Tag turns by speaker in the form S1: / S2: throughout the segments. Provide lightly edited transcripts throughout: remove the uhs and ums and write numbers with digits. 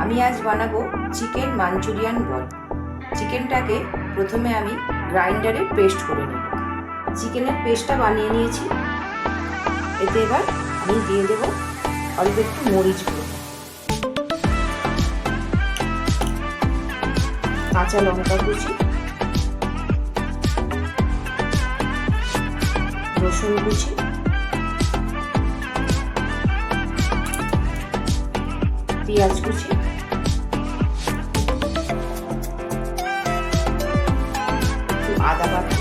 S1: আমি আজ বানাবো চিকেন মাঞ্চুরিয়ান বল। চিকেনটাকে প্রথমে আমি গ্রাইন্ডারে পেস্ট করে নেব। চিকেনের পেস্টটা বানিয়ে নিয়েছি। এতে এবার আমি দিয়ে দেবো অল্প একটু মরিচ গুঁড়ো, কাঁচা লঙ্কা কুচি, রসুন কুচি, পেঁয়াজ কুচি, আদা বাটা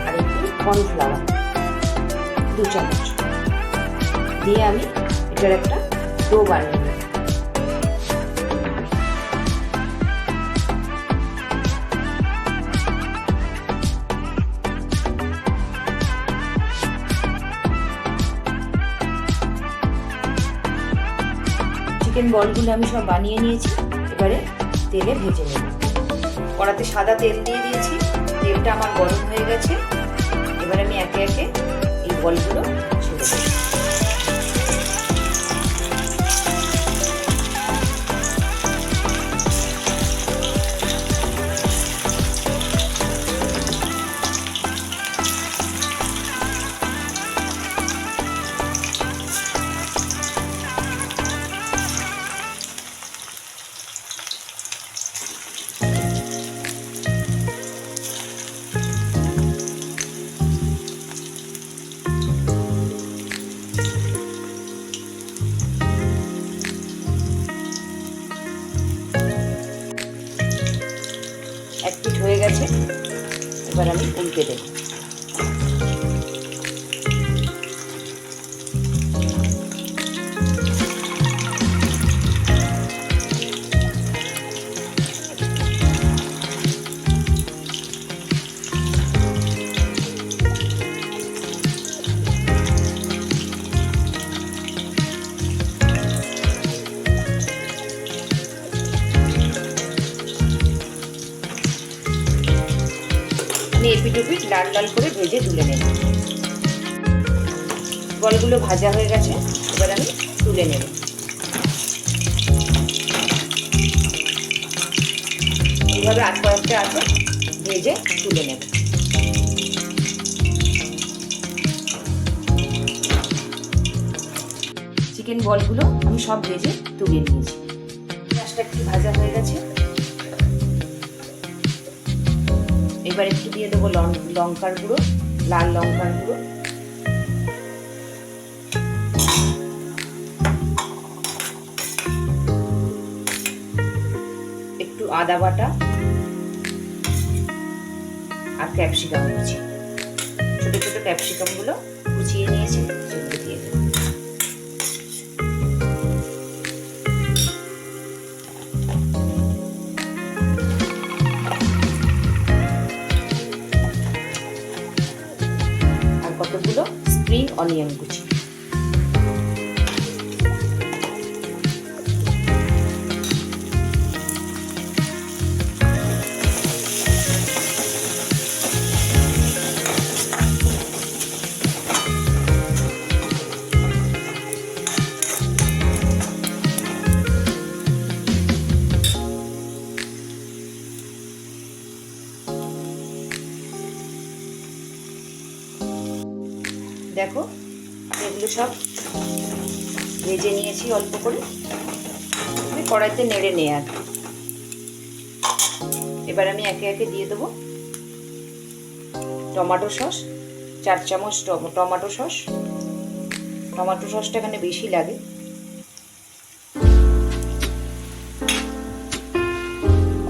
S1: আর একটু কর্নফ্লাওয়ার 2 চামচ দিয়ে আমি এটার একটা ডো বানিয়ে নেব। চিকেন বলগুলো আমি সব বানিয়ে নিয়েছি। এবারে তেলে ভেজে নেব। কড়াতে সাদা তেল দিয়ে দিয়েছি। তেলটা আমার গরম হয়ে গেছে। এবার আমি একে একে এই বলগুলো ছেড়ে দেব। এক পিঠ হয়ে গেছে। এবার আমি উল্টে দেব। আমি এপিট ওপিট লাল লাল করে ভেজে তুলে নেব। বলগুলো ভাজা হয়ে গেছে। এবার আমি তুলে নেব। এইভাবে আর কয়েকটা আছে ভেজে তুলে নেব। চিকেন বলগুলো আমি সব ভেজে তুলে নিয়েছি। পেঁয়াজটা একটু ভাজা হয়ে গেছে। এবার একটু দিয়ে দেবো লঙ্কার গুঁড়ো, লাল লঙ্কার গুঁড়ো, একটু আদা বাটা আর ক্যাপসিকাম কুচি। ছোট ছোট ক্যাপসিকাম গুলো কুচিয়ে নিয়েছি, সেগুলো দিয়ে দেবো। কতগুলো স্প্রিং অনিয়ন কুচি। দেখো এগুলো সব ভেজে নিয়েছি অল্প করে। কড়াইতে নেড়ে নেয়ার। এবার আমি একে একে দিয়ে দেবো টমেটো সস, 4 চামচ টমেটো সস। টমেটো সসটা এখানে বেশি লাগে।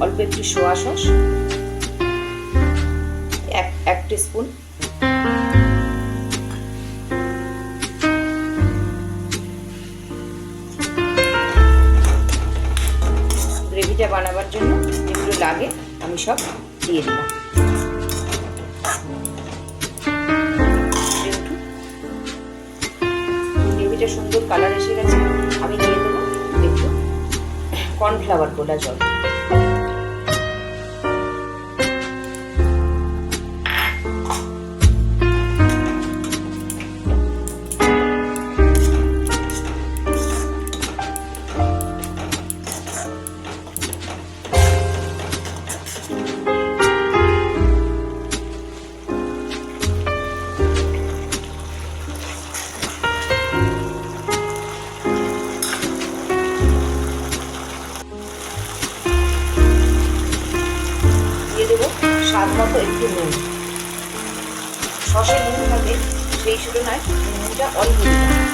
S1: অল্প একটু সোয়া সস, 1 টিস্পুন। গ্রেভিটা বানাবার জন্য যেগুলো লাগে আমি সব দিয়ে দিলাম। গ্রেভিটা সুন্দর কালার এসে গেছে। আমি দিয়ে দেবো একটু কর্নফ্লাওয়ার গোলা জল। মাখো থাকে সেই তুলনায় নুনটা অল্প দিতে হবে।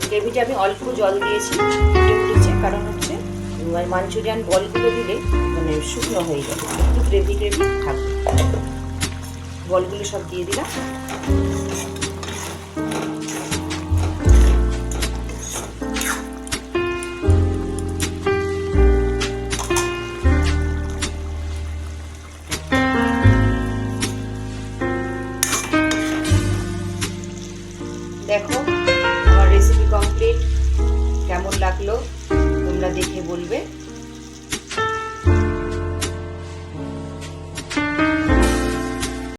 S1: গ্রেভিটা আমি অল্প জল দিয়েছি, ফুটে উঠেছে, কারণ হচ্ছে মাঞ্চুরিয়ান বলগুলো দিলে মানে শুকনো হয়ে যাবে, একটু গ্রেভি গ্রেভি থাকবে। বলগুলো সব দিয়ে দিলাম। দেখো আমার রেসিপি কমপ্লিট। কেমন লাগলো তোমরা দেখে বলবে।